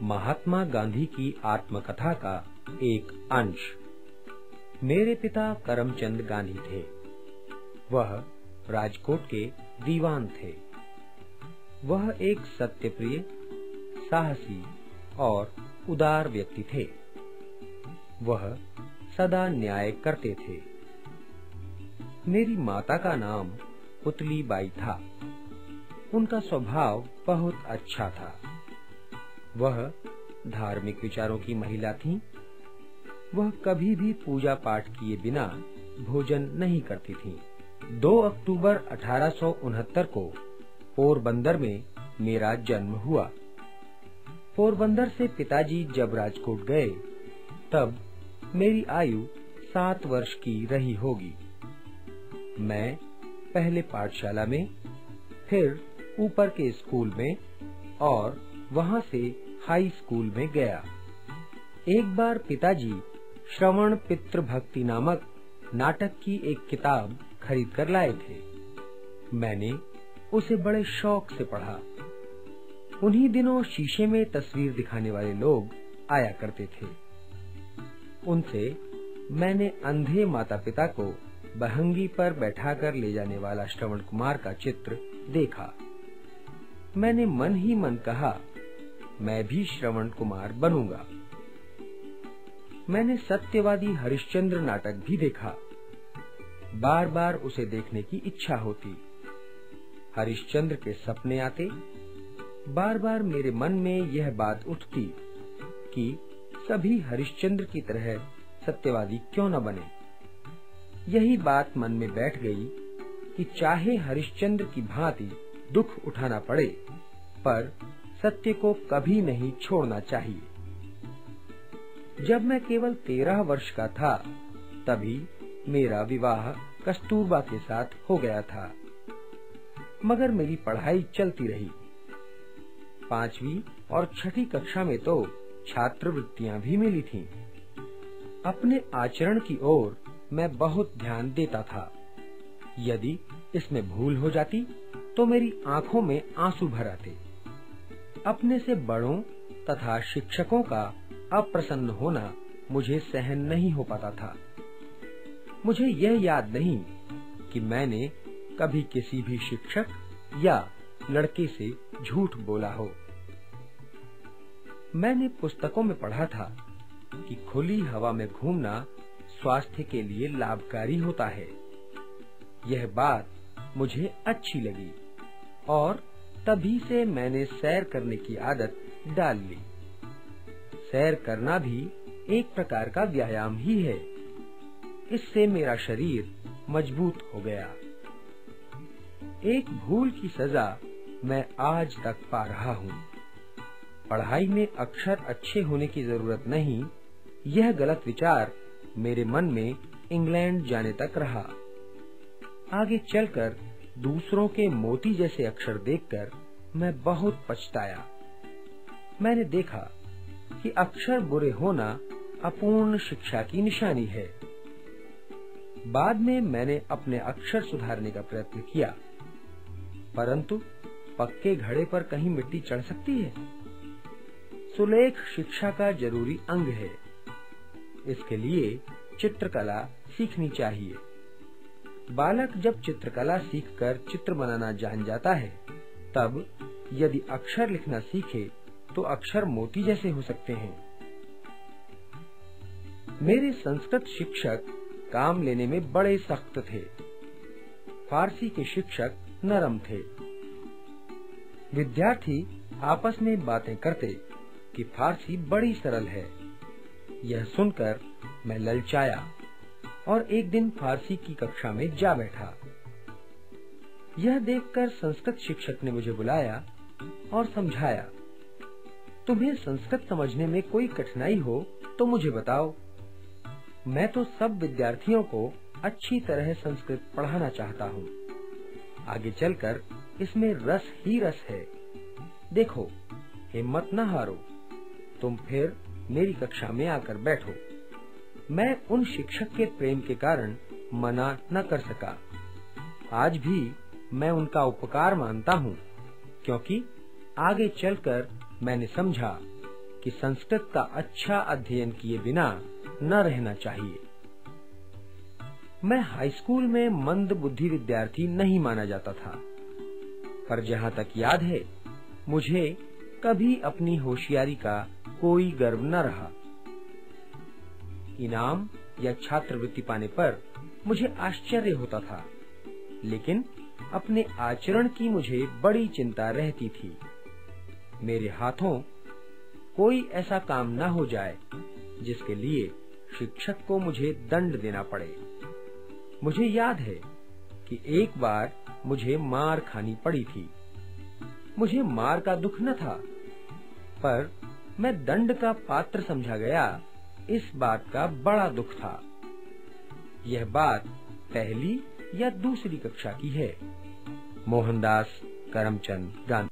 महात्मा गांधी की आत्मकथा का एक अंश। मेरे पिता करमचंद गांधी थे। वह राजकोट के दीवान थे। वह एक सत्यप्रिय, साहसी और उदार व्यक्ति थे। वह सदा न्याय करते थे। मेरी माता का नाम पुतली बाई था। उनका स्वभाव बहुत अच्छा था। वह धार्मिक विचारों की महिला थीं। वह कभी भी पूजा पाठ किए बिना भोजन नहीं करती थीं। 2 अक्टूबर 1869 को पोरबंदर में मेरा जन्म हुआ। पोरबंदर से पिताजी जब राजकोट गए तब मेरी आयु 7 वर्ष की रही होगी। मैं पहले पाठशाला में, फिर ऊपर के स्कूल में और वहां से हाई स्कूल में गया। एक बार पिताजी श्रवण पितृ भक्ति नामक नाटक की एक किताब खरीद कर लाए थे। मैंने उसे बड़े शौक से पढ़ा। उन्हीं दिनों शीशे में तस्वीर दिखाने वाले लोग आया करते थे। उनसे मैंने अंधे माता पिता को बहंगी पर बैठाकर ले जाने वाला श्रवण कुमार का चित्र देखा। मैंने मन ही मन कहा, मैं भी श्रवण कुमार बनूंगा। मैंने सत्यवादी हरिश्चंद्र नाटक भी देखा। बार बार उसे देखने की इच्छा होती। हरिश्चंद्र के सपने आते। बार बार मेरे मन में यह बात उठती कि सभी हरिश्चंद्र की तरह सत्यवादी क्यों न बने। यही बात मन में बैठ गई कि चाहे हरिश्चंद्र की भांति दुख उठाना पड़े, पर सत्य को कभी नहीं छोड़ना चाहिए। जब मैं केवल 13 वर्ष का था, तभी मेरा विवाह कस्तूरबा के साथ हो गया था। मगर मेरी पढ़ाई चलती रही। 5वीं और 6ठी कक्षा में तो छात्रवृत्तियां भी मिली थीं। अपने आचरण की ओर मैं बहुत ध्यान देता था। यदि इसमें भूल हो जाती तो मेरी आंखों में आंसू भर आते। अपने से बड़ों तथा शिक्षकों का अप्रसन्न होना मुझे सहन नहीं हो पाता था। मुझे यह याद नहीं कि मैंने कभी किसी भी शिक्षक या लड़के से झूठ बोला हो। मैंने पुस्तकों में पढ़ा था कि खुली हवा में घूमना स्वास्थ्य के लिए लाभकारी होता है। यह बात मुझे अच्छी लगी और तभी से मैंने सैर करने की आदत डाल ली। सैर करना भी एक प्रकार का व्यायाम ही है। इससे मेरा शरीर मजबूत हो गया। एक भूल की सजा मैं आज तक पा रहा हूँ। पढ़ाई में अक्षर अच्छे होने की जरूरत नहीं, यह गलत विचार मेरे मन में इंग्लैंड जाने तक रहा। आगे चलकर दूसरों के मोती जैसे अक्षर देखकर मैं बहुत पछताया। मैंने देखा कि अक्षर बुरे होना अपूर्ण शिक्षा की निशानी है। बाद में मैंने अपने अक्षर सुधारने का प्रयत्न किया, परंतु पक्के घड़े पर कहीं मिट्टी चढ़ सकती है। सुलेख शिक्षा का जरूरी अंग है। इसके लिए चित्रकला सीखनी चाहिए। बालक जब चित्रकला सीखकर चित्र बनाना जान जाता है, तब यदि अक्षर लिखना सीखे तो अक्षर मोती जैसे हो सकते हैं। मेरे संस्कृत शिक्षक काम लेने में बड़े सख्त थे। फारसी के शिक्षक नरम थे। विद्यार्थी आपस में बातें करते कि फारसी बड़ी सरल है। यह सुनकर मैं ललचाया और एक दिन फारसी की कक्षा में जा बैठा। यह देखकर संस्कृत शिक्षक ने मुझे बुलाया और समझाया, तुम्हें संस्कृत समझने में कोई कठिनाई हो तो मुझे बताओ। मैं तो सब विद्यार्थियों को अच्छी तरह संस्कृत पढ़ाना चाहता हूँ। आगे चलकर इसमें रस ही रस है। देखो, हिम्मत न हारो। तुम फिर मेरी कक्षा में आकर बैठो। मैं उन शिक्षक के प्रेम के कारण मना न कर सका। आज भी मैं उनका उपकार मानता हूँ, क्योंकि आगे चलकर मैंने समझा कि संस्कृत का अच्छा अध्ययन किए बिना न रहना चाहिए। मैं हाई स्कूल में मंद बुद्धि विद्यार्थी नहीं माना जाता था, पर जहाँ तक याद है मुझे कभी अपनी होशियारी का कोई गर्व न रहा। इनाम या छात्रवृत्ति पाने पर मुझे आश्चर्य होता था, लेकिन अपने आचरण की मुझे बड़ी चिंता रहती थी। मेरे हाथों कोई ऐसा काम न हो जाए जिसके लिए शिक्षक को मुझे दंड देना पड़े। मुझे याद है कि एक बार मुझे मार खानी पड़ी थी। मुझे मार का दुख न था, पर मैं दंड का पात्र समझा गया, इस बात का बड़ा दुख था। यह बात पहली या दूसरी कक्षा की है। मोहनदास करमचंद गांधी।